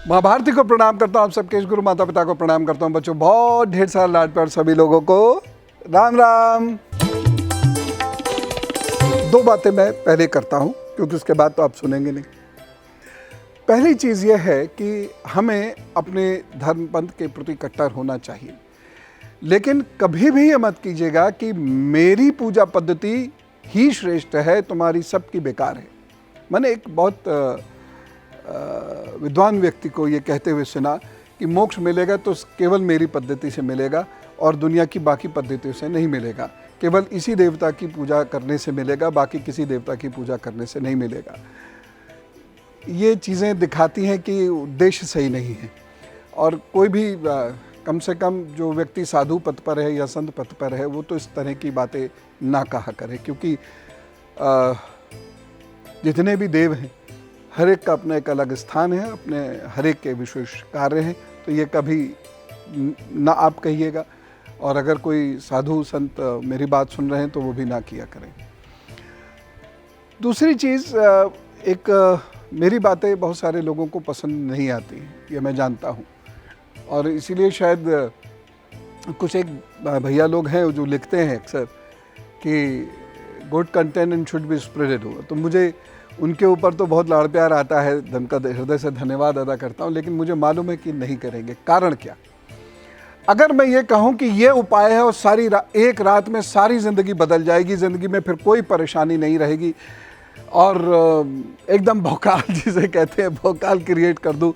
माँ भारती को प्रणाम करता हूँ, आप सबके गुरु माता पिता को प्रणाम करता हूँ। बच्चों बहुत ढेर सारा लाड प्यार सभी लोगों को राम राम। दो बातें मैं पहले करता हूँ क्योंकि उसके बाद तो आप सुनेंगे नहीं। पहली चीज़ यह है कि हमें अपने धर्म पंथ के प्रति कट्टर होना चाहिए, लेकिन कभी भी ये मत कीजिएगा कि मेरी पूजा पद्धति ही श्रेष्ठ है, तुम्हारी सबकी बेकार है। मैंने एक बहुत विद्वान व्यक्ति को ये कहते हुए सुना कि मोक्ष मिलेगा तो केवल मेरी पद्धति से मिलेगा और दुनिया की बाकी पद्धतियों से नहीं मिलेगा। केवल इसी देवता की पूजा करने से मिलेगा, बाकी किसी देवता की पूजा करने से नहीं मिलेगा। ये चीज़ें दिखाती हैं कि उद्देश्य सही नहीं है। और कोई भी कम से कम जो व्यक्ति साधु पथ पर है या संत पथ पर है वो तो इस तरह की बातें ना कहा करे, क्योंकि जितने भी देव हैं हर एक का अपना एक अलग स्थान है, अपने हर एक के विशेष कार्य हैं। तो ये कभी ना आप कहिएगा, और अगर कोई साधु संत मेरी बात सुन रहे हैं तो वो भी ना किया करें। दूसरी चीज़, मेरी बातें बहुत सारे लोगों को पसंद नहीं आती हैं, ये मैं जानता हूँ, और इसीलिए शायद कुछ एक भैया लोग हैं जो लिखते हैं अक्सर कि good content and should be spreaded हो, तो मुझे उनके ऊपर तो बहुत लाड़ प्यार आता है, उनका हृदय से धन्यवाद अदा करता हूँ, लेकिन मुझे मालूम है कि नहीं करेंगे। कारण क्या? अगर मैं ये कहूँ कि ये उपाय है और एक रात में सारी ज़िंदगी बदल जाएगी, ज़िंदगी में फिर कोई परेशानी नहीं रहेगी, और एकदम भौकाल जिसे कहते हैं भौकाल क्रिएट कर दूँ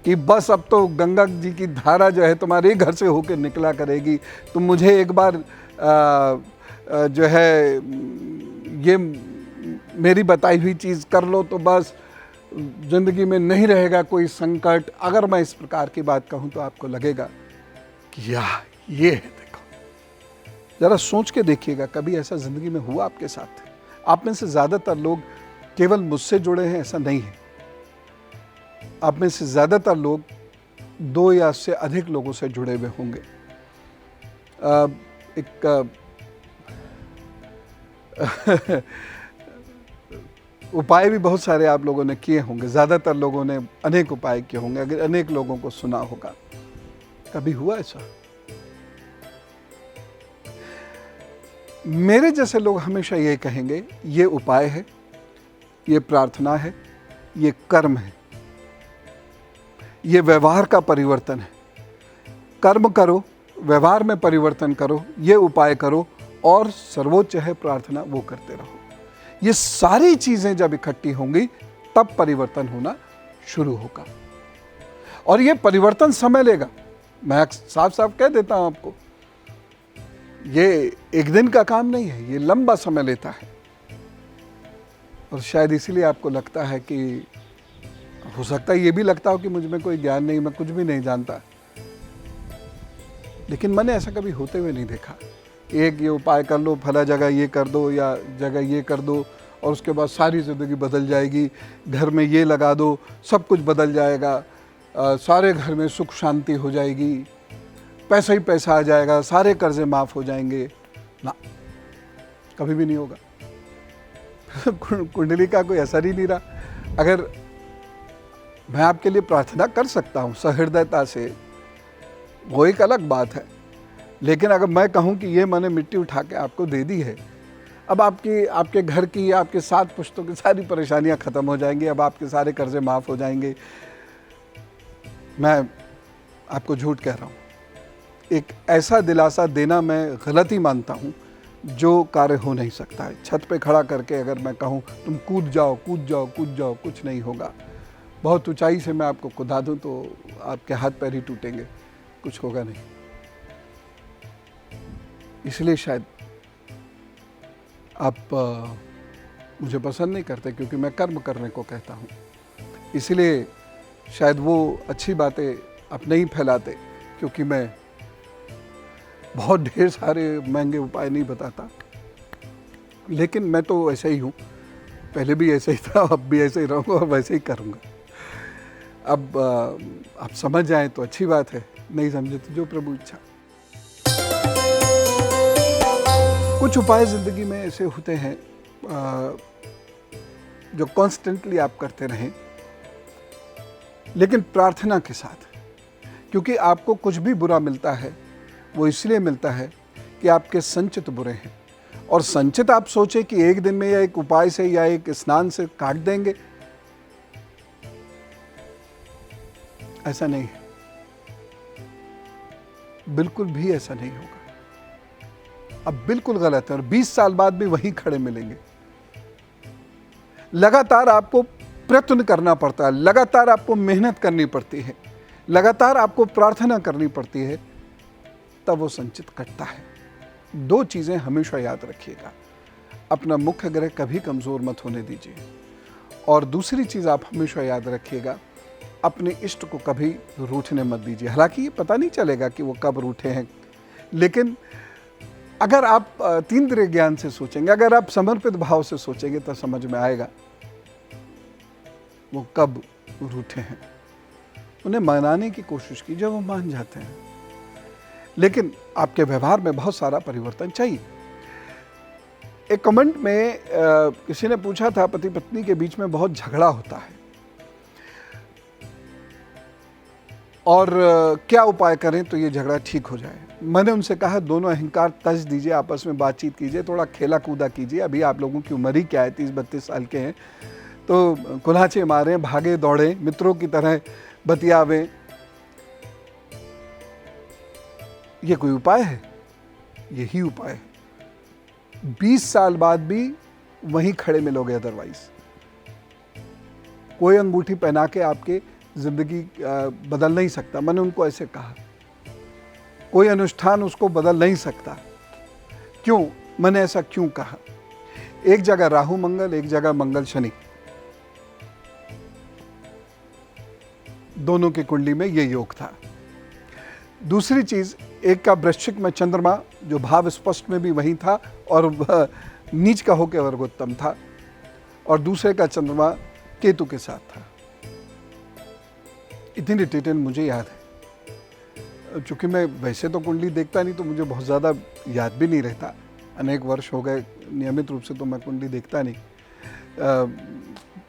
कि बस अब तो गंगा जी की धारा जो है तुम्हारे घर से होकर निकला करेगी, तुम मुझे एक बार जो है ये मेरी बताई हुई चीज़ कर लो तो बस ज़िंदगी में नहीं रहेगा कोई संकट। अगर मैं इस प्रकार की बात कहूँ तो आपको लगेगा कि ये है। देखो ज़रा सोच के देखिएगा, कभी ऐसा ज़िंदगी में हुआ आपके साथ? आप में से ज़्यादातर लोग केवल मुझसे जुड़े हैं ऐसा नहीं है। आप में से ज़्यादातर लोग 2 या उससे अधिक लोगों से जुड़े हुए होंगे। उपाय भी बहुत सारे आप लोगों ने किए होंगे, ज़्यादातर लोगों ने अनेक उपाय किए होंगे, अगर अनेक लोगों को सुना होगा। कभी हुआ ऐसा? मेरे जैसे लोग हमेशा ये कहेंगे ये उपाय है, ये प्रार्थना है, ये कर्म है, ये व्यवहार का परिवर्तन है। कर्म करो, व्यवहार में परिवर्तन करो, ये उपाय करो, और सर्वोच्च है प्रार्थना, वो करते रहो। ये सारी चीज़ें जब इकट्ठी होंगी तब परिवर्तन होना शुरू होगा, और ये परिवर्तन समय लेगा। मैं साफ साफ कह देता हूँ आपको, ये एक दिन का काम नहीं है, ये लंबा समय लेता है। और शायद इसीलिए आपको लगता है कि, हो सकता है ये भी लगता हो कि मुझ में कोई ज्ञान नहीं, मैं कुछ भी नहीं जानता, लेकिन मैंने ऐसा कभी होते हुए नहीं देखा। एक ये उपाय कर लो, फला जगह ये कर दो या जगह ये कर दो, और उसके बाद सारी ज़िंदगी बदल जाएगी। घर में ये लगा दो, सब कुछ बदल जाएगा, सारे घर में सुख शांति हो जाएगी, पैसा ही पैसा आ जाएगा, सारे कर्जे माफ़ हो जाएंगे। ना, कभी भी नहीं होगा। कुंडली का कोई असर ही नहीं रहा। अगर मैं आपके लिए प्रार्थना कर सकता हूँ सहृदयता से, वो एक अलग बात है, लेकिन अगर मैं कहूँ कि ये मैंने मिट्टी उठा के आपको दे दी है, अब आपके घर की, आपके 7 पुश्तों की सारी परेशानियाँ ख़त्म हो जाएंगी, अब आपके सारे कर्जे माफ़ हो जाएंगे। मैं आपको झूठ कह रहा हूँ। एक ऐसा दिलासा देना मैं गलती मानता हूँ जो कार्य हो नहीं सकता है। छत पे खड़ा करके अगर मैं कहूँ तुम कूद जाओ कूद जाओ कूद जाओ, कुछ नहीं होगा। बहुत ऊंचाई से मैं आपको कूदा दूँ तो आपके हाथ पैर ही टूटेंगे, कुछ होगा नहीं। इसलिए शायद आप मुझे पसंद नहीं करते, क्योंकि मैं कर्म करने को कहता हूँ। इसलिए शायद वो अच्छी बातें आप नहीं फैलाते, क्योंकि मैं बहुत ढेर सारे महंगे उपाय नहीं बताता। लेकिन मैं तो ऐसा ही हूँ, पहले भी ऐसे ही था, अब भी ऐसे ही रहूँगा और वैसे ही करूँगा। अब आप समझ जाएं तो अच्छी बात है, नहीं समझे तो जो प्रभु इच्छा। कुछ उपाय ज़िंदगी में ऐसे होते हैं जो कॉन्स्टेंटली आप करते रहें, लेकिन प्रार्थना के साथ, क्योंकि आपको कुछ भी बुरा मिलता है वो इसलिए मिलता है कि आपके संचित बुरे हैं। और संचित आप सोचें कि एक दिन में या एक उपाय से या एक स्नान से काट देंगे, ऐसा नहीं है, बिल्कुल भी ऐसा नहीं होगा। अब बिल्कुल गलत है और 20 साल बाद भी वहीं खड़े मिलेंगे। लगातार आपको प्रयत्न करना पड़ता है, लगातार आपको मेहनत करनी पड़ती है, लगातार आपको प्रार्थना करनी पड़ती है, तब वो संचित कटता है। 2 चीज़ें हमेशा याद रखिएगा, अपना मुख्य ग्रह कभी कमज़ोर मत होने दीजिए, और दूसरी चीज़ आप हमेशा याद रखिएगा, अपने इष्ट को कभी रूठने मत दीजिए। हालांकि ये पता नहीं चलेगा कि वो कब रूठे हैं, लेकिन अगर आप तीन्द्रिय ज्ञान से सोचेंगे, अगर आप समर्पित भाव से सोचेंगे, तो समझ में आएगा वो कब रूठे हैं। उन्हें मनाने की कोशिश कीजिए, वो मान जाते हैं, लेकिन आपके व्यवहार में बहुत सारा परिवर्तन चाहिए। एक कमेंट में किसी ने पूछा था, पति पत्नी के बीच में बहुत झगड़ा होता है और क्या उपाय करें तो ये झगड़ा ठीक हो जाए। मैंने उनसे कहा, दोनों अहंकार तज दीजिए, आपस में बातचीत कीजिए, थोड़ा खेला कूदा कीजिए। अभी आप लोगों की उम्र ही क्या है, 30-32 साल के हैं, तो कुल्हाचे मारें, भागे दौड़े, मित्रों की तरह बतियावें, ये कोई उपाय है? यही उपाय है। 20 साल बाद भी वहीं खड़े मिलोगे, अदरवाइज कोई अंगूठी पहना के आपके जिंदगी बदल नहीं सकता। मैंने उनको ऐसे कहा, कोई अनुष्ठान उसको बदल नहीं सकता। क्यों? मैंने ऐसा क्यों कहा? एक जगह राहु मंगल, एक जगह मंगल शनि, दोनों की कुंडली में ये योग था। दूसरी चीज, एक का वृश्चिक में चंद्रमा, जो भाव स्पष्ट में भी वही था और नीच का होकर वर्गोत्तम था, और दूसरे का चंद्रमा केतु के साथ था। इतनी डिटेल मुझे याद है, चूँकि मैं वैसे तो कुंडली देखता नहीं, तो मुझे बहुत ज़्यादा याद भी नहीं रहता। अनेक वर्ष हो गए नियमित रूप से तो मैं कुंडली देखता नहीं,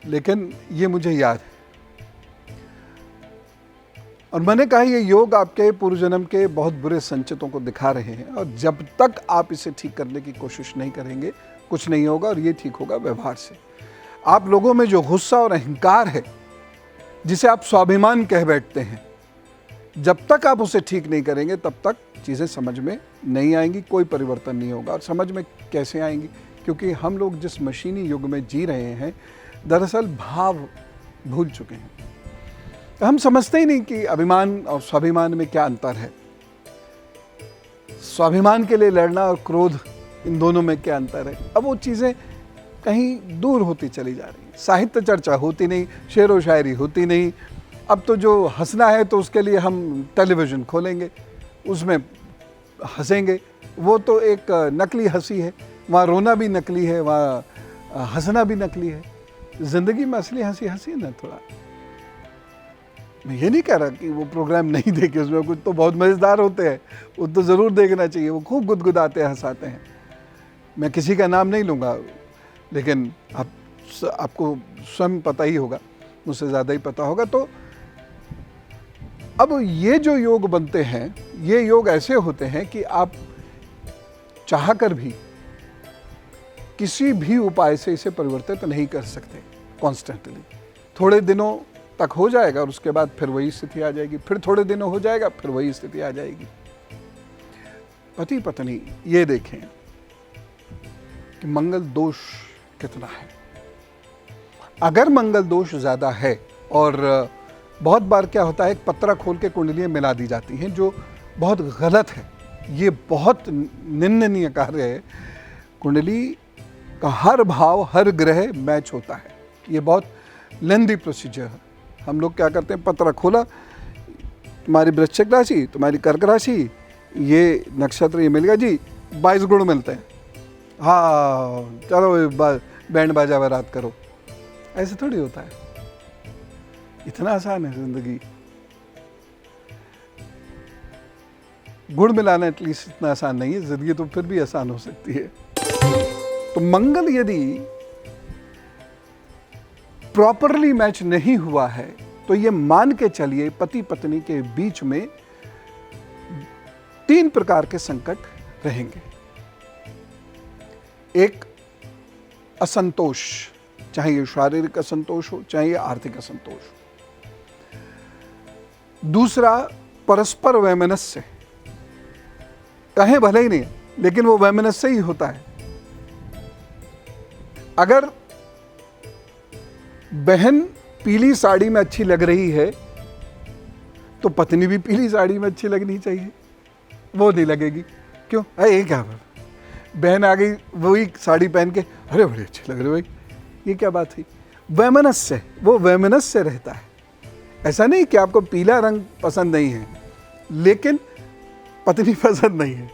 लेकिन ये मुझे याद है। और मैंने कहा, ये योग आपके पूर्व जन्म के बहुत बुरे संचितों को दिखा रहे हैं, और जब तक आप इसे ठीक करने की कोशिश नहीं करेंगे, कुछ नहीं होगा। और ये ठीक होगा व्यवहार से। आप लोगों में जो गुस्सा और अहंकार है, जिसे आप स्वाभिमान कह बैठते हैं, जब तक आप उसे ठीक नहीं करेंगे, तब तक चीज़ें समझ में नहीं आएंगी, कोई परिवर्तन नहीं होगा। और समझ में कैसे आएंगी? क्योंकि हम लोग जिस मशीनी युग में जी रहे हैं, दरअसल भाव भूल चुके हैं। हम समझते ही नहीं कि अभिमान और स्वाभिमान में क्या अंतर है, स्वाभिमान के लिए लड़ना और क्रोध, इन दोनों में क्या अंतर है। अब वो चीज़ें कहीं दूर होती चली जा रही हैं। साहित्य चर्चा होती नहीं, शेर व शायरी होती नहीं। अब तो जो हंसना है तो उसके लिए हम टेलीविज़न खोलेंगे, उसमें हंसेंगे। वो तो एक नकली हंसी है, वहाँ रोना भी नकली है, वहाँ हंसना भी नकली है। ज़िंदगी में असली हंसी हंसी ना थोड़ा। मैं ये नहीं कह रहा कि वो प्रोग्राम नहीं देखे, उसमें कुछ तो बहुत मज़ेदार होते हैं, वो तो ज़रूर देखना चाहिए। वो खूब गुदगुदाते हैं, हंसाते हैं। मैं किसी का नाम नहीं लूँगा, लेकिन आपको स्वयं पता ही होगा, मुझसे ज़्यादा ही पता होगा। तो अब ये जो योग बनते हैं, ये योग ऐसे होते हैं कि आप चाहकर भी किसी भी उपाय से इसे परिवर्तित नहीं कर सकते कॉन्स्टेंटली। थोड़े दिनों तक हो जाएगा और उसके बाद फिर वही स्थिति आ जाएगी, फिर थोड़े दिनों हो जाएगा, फिर वही स्थिति आ जाएगी। पति पत्नी, ये देखें कि मंगल दोष कितना है। अगर मंगल दोष ज़्यादा है, और बहुत बार क्या होता है, एक पत्रा खोल के कुंडलियाँ मिला दी जाती हैं, जो बहुत गलत है। ये बहुत निंदनीय कार्य है। कुंडली का हर भाव, हर ग्रह मैच होता है। ये बहुत लेंदी प्रोसीजर है। हम लोग क्या करते हैं, पत्रा खोला, तुम्हारी वृश्चिक राशि, तुम्हारी कर्क राशि, ये नक्षत्र ये मिल गया जी, 22 गुण मिलते हैं, हाँ चलो बैंड बाजा बारात करो। ऐसे थोड़ी होता है। इतना आसान है जिंदगी। गुड़ मिलाना एटलीस्ट इतना आसान नहीं है, जिंदगी तो फिर भी आसान हो सकती है। तो मंगल यदि प्रॉपरली मैच नहीं हुआ है तो ये मान के चलिए पति पत्नी के बीच में 3 प्रकार के संकट रहेंगे। एक असंतोष, चाहे ये शारीरिक असंतोष हो चाहे ये आर्थिक असंतोष हो। दूसरा परस्पर वैमनस्य, कहें भले ही नहीं लेकिन वो वैमनस्य ही होता है। अगर बहन पीली साड़ी में अच्छी लग रही है तो पत्नी भी पीली साड़ी में अच्छी लगनी चाहिए, वो नहीं लगेगी। क्यों? ये क्या बहन आ गई वही साड़ी पहन के, अरे बड़ी अच्छी लग रही भाई, ये क्या बात है? वैमनस्य, वो वैमनस्य रहता है। ऐसा नहीं कि आपको पीला रंग पसंद नहीं है लेकिन पत्नी पसंद नहीं है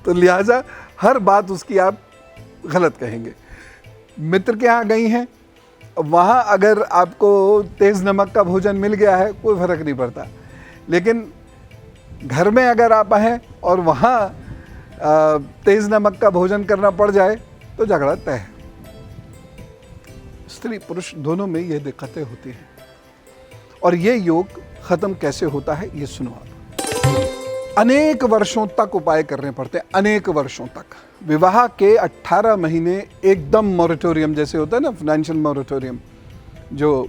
तो लिहाजा हर बात उसकी आप गलत कहेंगे। मित्र के यहाँ गई हैं, वहाँ अगर आपको तेज़ नमक का भोजन मिल गया है कोई फ़र्क नहीं पड़ता, लेकिन घर में अगर आप हैं और वहाँ तेज़ नमक का भोजन करना पड़ जाए तो झगड़ा तय है। स्त्री पुरुष दोनों में ये दिक्कतें होती हैं। और ये योग ख़त्म कैसे होता है ये सुनो आप। अनेक वर्षों तक उपाय करने पड़ते हैं, अनेक वर्षों तक। विवाह के 18 महीने एकदम मॉरेटोरियम जैसे होता है ना, फाइनेंशियल मॉरेटोरियम, जो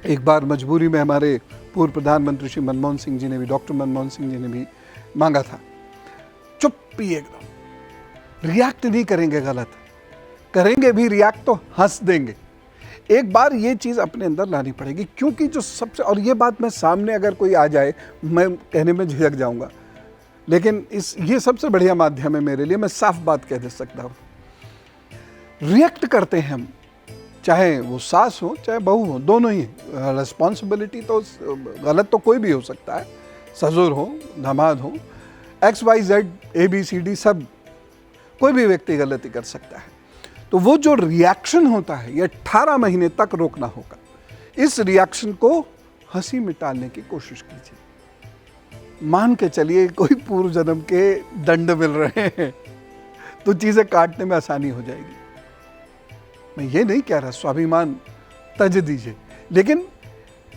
एक बार मजबूरी में हमारे पूर्व प्रधानमंत्री श्री मनमोहन सिंह जी ने भी, डॉक्टर मनमोहन सिंह जी ने भी मांगा था। चुप्पी एकदम, रिएक्ट नहीं करेंगे, गलत करेंगे भी रिएक्ट तो हंस देंगे। एक बार ये चीज़ अपने अंदर लानी पड़ेगी, क्योंकि जो सबसे, और ये बात मैं सामने अगर कोई आ जाए मैं कहने में झिझक जाऊंगा, लेकिन ये सबसे बढ़िया माध्यम है मेरे लिए, मैं साफ बात कह दे सकता हूँ। रिएक्ट करते हैं हम, चाहे वो सास हो चाहे बहू हो, दोनों ही। रिस्पॉन्सिबिलिटी तो गलत तो कोई भी हो सकता है, ससुर हो दामाद हो, XYZ ABCD सब, कोई भी व्यक्ति गलती कर सकता है। तो वो जो रिएक्शन होता है ये 18 महीने तक रोकना होगा। इस रिएक्शन को हंसी में टालने की कोशिश कीजिए। मान के चलिए कोई पूर्व जन्म के दंड मिल रहे हैं तो चीज़ें काटने में आसानी हो जाएगी। मैं ये नहीं कह रहा स्वाभिमान तज दीजिए, लेकिन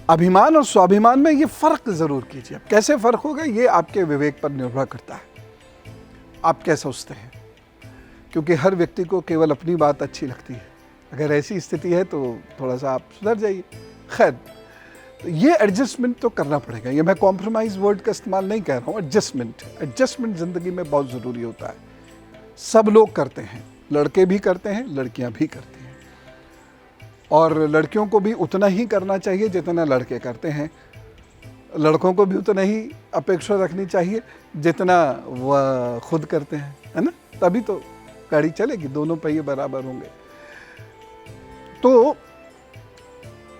अभिमान और स्वाभिमान में ये फ़र्क ज़रूर कीजिए। अब कैसे फ़र्क होगा ये आपके विवेक पर निर्भर करता है, आप क्या सोचते हैं, क्योंकि हर व्यक्ति को केवल अपनी बात अच्छी लगती है। अगर ऐसी स्थिति है तो थोड़ा सा आप सुधर जाइए। खैर, तो ये एडजस्टमेंट तो करना पड़ेगा। ये मैं कॉम्प्रोमाइज़ वर्ड का इस्तेमाल नहीं कह रहा हूँ, एडजस्टमेंट ज़िंदगी में बहुत ज़रूरी होता है। सब लोग करते हैं, लड़के भी करते हैं, लड़कियाँ भी करती हैं, और लड़कियों को भी उतना ही करना चाहिए जितना लड़के करते हैं। लड़कों को भी उतना ही अपेक्षा रखनी चाहिए जितना वह खुद करते हैं, है ना? तभी तो गाड़ी चलेगी, दोनों पहिए बराबर होंगे। तो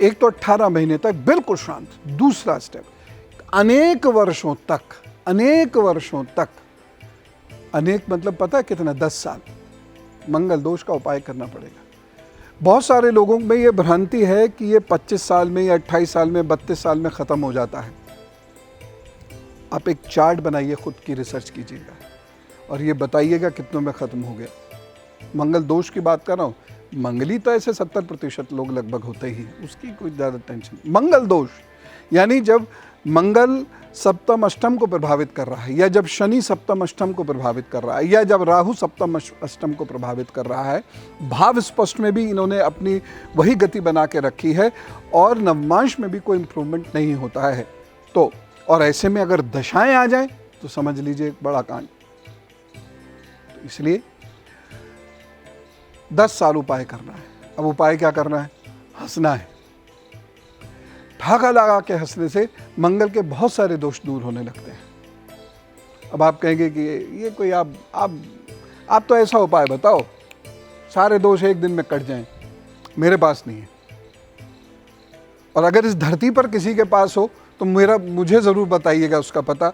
एक तो 18 महीने तक बिल्कुल शांत। दूसरा स्टेप, अनेक वर्षों तक, अनेक मतलब पता है कितना, 10 साल मंगल दोष का उपाय करना पड़ेगा। बहुत सारे लोगों में ये भ्रांति है कि ये 25 साल में या 28 साल में 32 साल में ख़त्म हो जाता है। आप एक चार्ट बनाइए, खुद की रिसर्च कीजिएगा और ये बताइएगा कितनों में ख़त्म हो गया। मंगल दोष की बात कर रहा हूँ, मंगली तो ऐसे 70% लोग लगभग होते ही हैं, उसकी कोई ज़्यादा टेंशन। मंगल दोष यानी जब मंगल सप्तम अष्टम को प्रभावित कर रहा है, या जब शनि सप्तम अष्टम को प्रभावित कर रहा है, या जब राहु सप्तम अष्टम को प्रभावित कर रहा है। भाव स्पष्ट में भी इन्होंने अपनी वही गति बना के रखी है और नवमांश में भी कोई इम्प्रूवमेंट नहीं होता है। तो और ऐसे में अगर दशाएं आ जाएं तो समझ लीजिए एक बड़ा कांड। तो इसलिए 10 साल उपाय करना है। अब उपाय क्या करना है? हंसना है। ठाका लगा के हंसने से मंगल के बहुत सारे दोष दूर होने लगते हैं। अब आप कहेंगे कि ये कोई आप तो ऐसा उपाय बताओ सारे दोष एक दिन में कट जाएं। मेरे पास नहीं है, और अगर इस धरती पर किसी के पास हो तो मुझे ज़रूर बताइएगा उसका पता।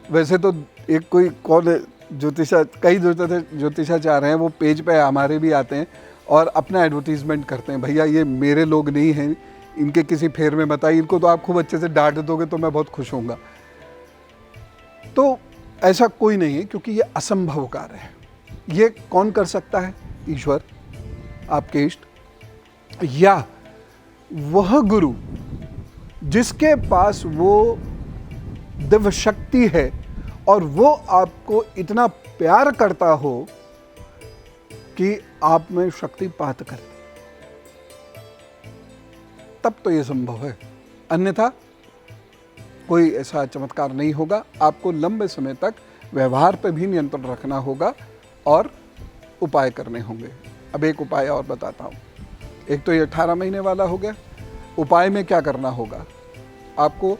वैसे तो एक कोई कौन कई ज्योतिषाचार्य हैं, वो पेज पे हमारे भी आते हैं और अपना एडवर्टीजमेंट करते हैं, भैया ये मेरे लोग नहीं हैं, इनके किसी फेर में बताइए, इनको तो आप खूब अच्छे से डांट दोगे तो मैं बहुत खुश होऊंगा। तो ऐसा कोई नहीं है, क्योंकि ये असंभव कार्य है। ये कौन कर सकता है? ईश्वर, आपके इष्ट, या वह गुरु जिसके पास वो दिव्य शक्ति है और वो आपको इतना प्यार करता हो कि आप में शक्तिपात करे, तब तो ये संभव है। अन्यथा कोई ऐसा चमत्कार नहीं होगा। आपको लंबे समय तक व्यवहार पर भी नियंत्रण रखना होगा और उपाय करने होंगे। अब एक उपाय और बताता हूँ। एक तो ये 18 महीने वाला हो गया। उपाय में क्या करना होगा? आपको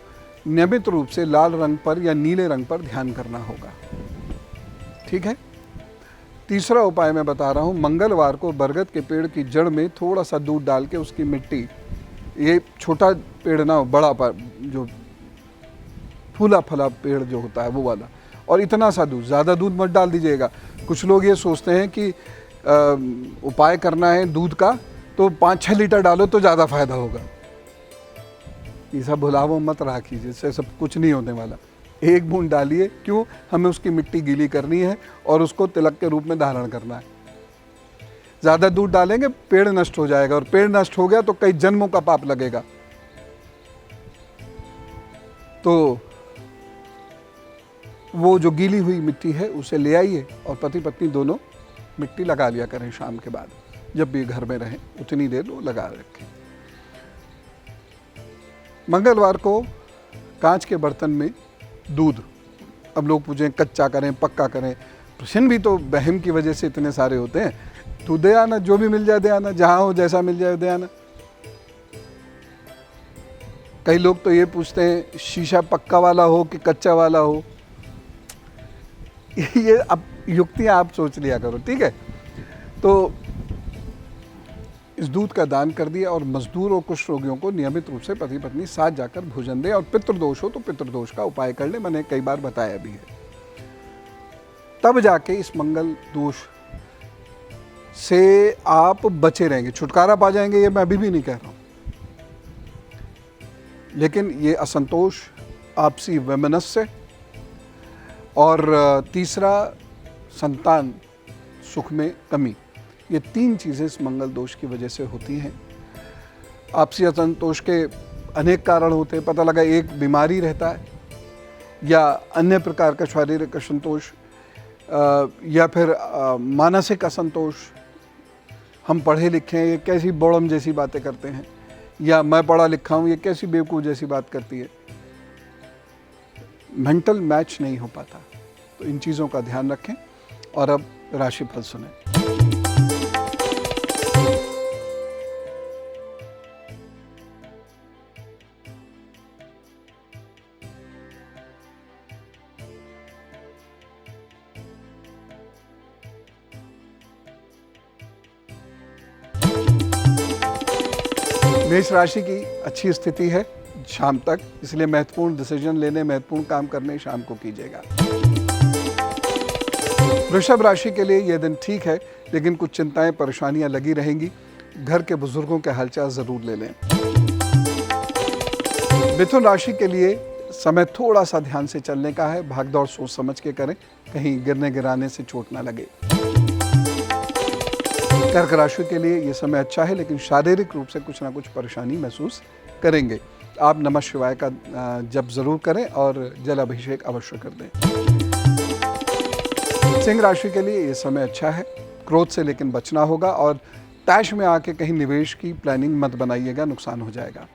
नियमित रूप से लाल रंग पर या नीले रंग पर ध्यान करना होगा, ठीक है। तीसरा उपाय मैं बता रहा हूँ, मंगलवार को बरगद के पेड़ की जड़ में थोड़ा सा दूध डाल के उसकी मिट्टी, ये छोटा पेड़ ना हो, बड़ा पर जो फूला फला पेड़ जो होता है वो वाला, और इतना सा दूध, ज़्यादा दूध मत डाल दीजिएगा। कुछ लोग ये सोचते हैं कि उपाय करना है दूध का तो 5-6 लीटर डालो तो ज़्यादा फायदा होगा। ये सब भुलावो मत राखिए, इससे सब कुछ नहीं होने वाला। 1 बूंद डालिए, क्यों? हमें उसकी मिट्टी गीली करनी है और उसको तिलक के रूप में धारण करना है। ज़्यादा दूध डालेंगे पेड़ नष्ट हो जाएगा, और पेड़ नष्ट हो गया तो कई जन्मों का पाप लगेगा। तो वो जो गीली हुई मिट्टी है उसे ले आइए और पति पत्नी दोनों मिट्टी लगा लिया करें। शाम के बाद जब भी घर में रहें उतनी देर वो लगा रखें। मंगलवार को कांच के बर्तन में दूध, अब लोग पूछें कच्चा करें पक्का करें, प्रश्न भी तो बहम की वजह से इतने सारे होते हैं। तो दे आना, जो भी मिल जाए दे आना, जहाँ हो जैसा मिल जाए दे आना। कई लोग तो ये पूछते हैं शीशा पक्का वाला हो कि कच्चा वाला हो। ये अब युक्तियाँ आप सोच लिया करो, ठीक है। तो इस दूध का दान कर दिया, और मजदूर और कुष्ठ रोगियों को नियमित रूप से पति पत्नी साथ जाकर भोजन दें, और पितृदोष हो तो पितृदोष का उपाय कर ले, मैंने कई बार बताया भी है। तब जाके इस मंगल दोष से आप बचे रहेंगे, छुटकारा पा जाएंगे। ये मैं अभी भी नहीं कह रहा हूं, लेकिन ये असंतोष, आपसी वैमनस्य, और तीसरा संतान सुख में कमी, ये 3 चीज़ें इस मंगल दोष की वजह से होती हैं। आपसी असंतोष के अनेक कारण होते हैं। पता लगा एक बीमारी रहता है, या अन्य प्रकार का शारीरिक असंतोष, या फिर मानसिक असंतोष। हम पढ़े लिखे हैं, ये कैसी बोड़म जैसी बातें करते हैं, या मैं पढ़ा लिखा हूँ, ये कैसी बेवकूफ़ जैसी बात करती है। मेंटल मैच नहीं हो पाता। तो इन चीज़ों का ध्यान रखें। और अब राशिफल सुनें। मेष राशि की अच्छी स्थिति है शाम तक, इसलिए महत्वपूर्ण डिसीजन लेने, महत्वपूर्ण काम करने शाम को कीजिएगा। वृषभ राशि के लिए यह दिन ठीक है, लेकिन कुछ चिंताएं, परेशानियां लगी रहेंगी। घर के बुजुर्गों के हालचाल जरूर ले लें। मिथुन राशि के लिए समय थोड़ा सा ध्यान से चलने का है, भागदौड़ सोच समझ के करें, कहीं गिरने गिराने से चोट ना लगे। कर्क राशि के लिए ये समय अच्छा है, लेकिन शारीरिक रूप से कुछ ना कुछ परेशानी महसूस करेंगे। आप नमः शिवाय का जप जरूर करें और जल अभिषेक अवश्य कर दें। सिंह राशि के लिए ये समय अच्छा है, क्रोध से लेकिन बचना होगा, और तैश में आके कहीं निवेश की प्लानिंग मत बनाइएगा, नुकसान हो जाएगा।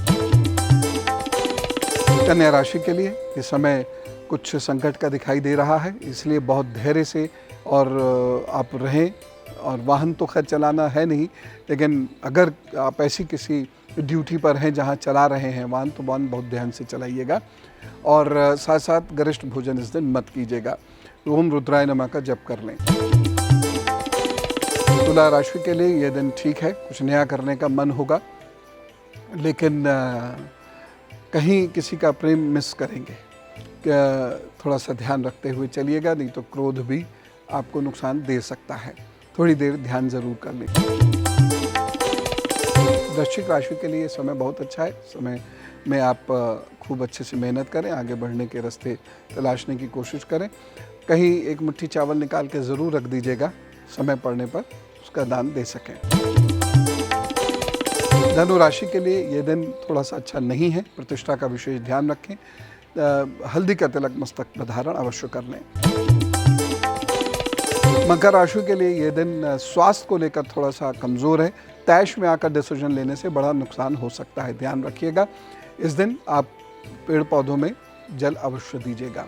कन्या राशि के लिए ये समय कुछ संकट का दिखाई दे रहा है, इसलिए बहुत धैर्य से और आप रहें। और वाहन तो खैर चलाना है नहीं, लेकिन अगर आप ऐसी किसी ड्यूटी पर हैं जहां चला रहे हैं वाहन, तो वाहन बहुत ध्यान से चलाइएगा। और साथ साथ गरिष्ठ भोजन इस दिन मत कीजिएगा। ओम रुद्राय नमः का जप कर लें। तुला राशि के लिए यह दिन ठीक है, कुछ नया करने का मन होगा, लेकिन कहीं किसी का प्रेम मिस करेंगे। थोड़ा सा ध्यान रखते हुए चलिएगा, नहीं तो क्रोध भी आपको नुकसान दे सकता है। थोड़ी देर ध्यान जरूर कर लें। वृश्चिक राशि के लिए समय बहुत अच्छा है, समय में आप खूब अच्छे से मेहनत करें, आगे बढ़ने के रास्ते तलाशने की कोशिश करें। कहीं एक मुट्ठी चावल निकाल के ज़रूर रख दीजिएगा, समय पड़ने पर उसका दान दे सकें। धनु राशि के लिए ये दिन थोड़ा सा अच्छा नहीं है, प्रतिष्ठा का विशेष ध्यान रखें। हल्दी का तिलक मस्तक पर धारण अवश्य कर लें। मकर राशि के लिए ये दिन स्वास्थ्य को लेकर थोड़ा सा कमज़ोर है, तैश में आकर डिसीजन लेने से बड़ा नुकसान हो सकता है, ध्यान रखिएगा। इस दिन आप पेड़ पौधों में जल अवश्य दीजिएगा।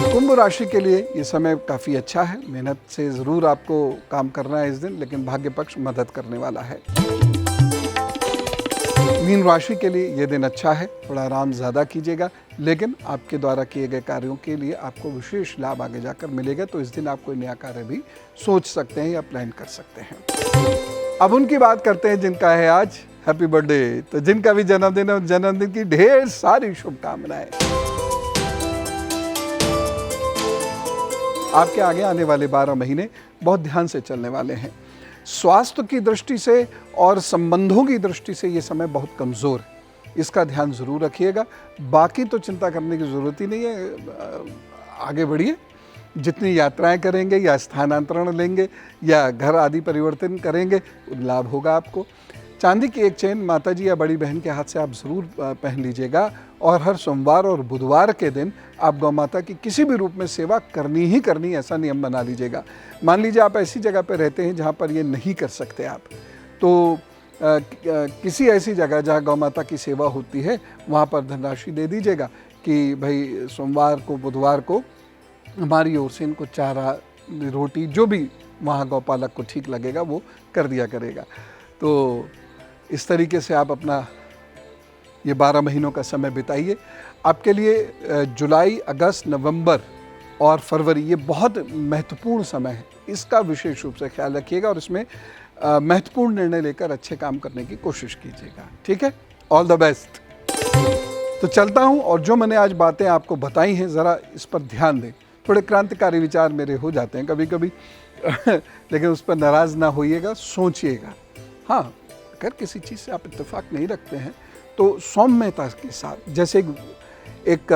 कुंभ राशि के लिए ये समय काफ़ी अच्छा है, मेहनत से ज़रूर आपको काम करना है इस दिन, लेकिन भाग्य पक्ष मदद करने वाला है। मीन राशि के लिए ये दिन अच्छा है, थोड़ा आराम ज़्यादा कीजिएगा, लेकिन आपके द्वारा किए गए कार्यों के लिए आपको विशेष लाभ आगे जाकर मिलेगा, तो इस दिन आप कोई नया कार्य भी सोच सकते हैं या प्लान कर सकते हैं। अब उनकी बात करते हैं जिनका है आज हैप्पी बर्थडे, तो जिनका भी जन्मदिन है, जन्मदिन की ढेर सारी शुभकामनाएं। आपके आगे आने वाले 12 महीने बहुत ध्यान से चलने वाले हैं। स्वास्थ्य की दृष्टि से और संबंधों की दृष्टि से ये समय बहुत कमज़ोर है, इसका ध्यान ज़रूर रखिएगा। बाकी तो चिंता करने की ज़रूरत ही नहीं है, आगे बढ़िए। जितनी यात्राएं करेंगे या स्थानांतरण लेंगे या घर आदि परिवर्तन करेंगे, लाभ होगा आपको। चांदी की एक चेन माताजी या बड़ी बहन के हाथ से आप ज़रूर पहन लीजिएगा, और हर सोमवार और बुधवार के दिन आप गौ माता की किसी भी रूप में सेवा करनी ही करनी, ऐसा नियम बना लीजिएगा। मान लीजिए आप ऐसी जगह पर रहते हैं जहाँ पर ये नहीं कर सकते आप, तो किसी ऐसी जगह जहाँ गौ माता की सेवा होती है वहाँ पर धनराशि दे दीजिएगा कि भाई सोमवार को बुधवार को हमारी ओर से इनको चारा रोटी जो भी वहाँ गौपालक को ठीक लगेगा वो कर दिया करेगा। तो इस तरीके से आप अपना ये 12 महीनों का समय बिताइए। आपके लिए जुलाई, अगस्त, नवंबर और फरवरी ये बहुत महत्वपूर्ण समय है, इसका विशेष रूप से ख्याल रखिएगा और इसमें महत्वपूर्ण निर्णय लेकर अच्छे काम करने की कोशिश कीजिएगा। ठीक है, ऑल द बेस्ट। तो चलता हूँ, और जो मैंने आज बातें आपको बताई हैं ज़रा इस पर ध्यान दें। थोड़े क्रांतिकारी विचार मेरे हो जाते हैं कभी कभी लेकिन उस पर नाराज़ ना होइएगा, सोचिएगा। हाँ, अगर किसी चीज़ से आप इत्तेफाक नहीं रखते हैं तो सौम्यता के साथ, जैसे एक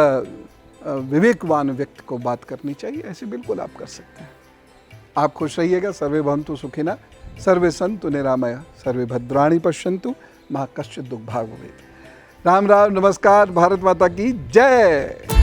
विवेकवान व्यक्ति को बात करनी चाहिए, ऐसे बिल्कुल आप कर सकते हैं। आप खुश रहिएगा। सर्वे भवन्तु सुखिनः, सर्वे सन्तु निरामया, सर्वे भद्राणि पश्यन्तु, मा कश्चित् दुःखभाग् भवेत्। राम राम, नमस्कार, भारत माता की जय।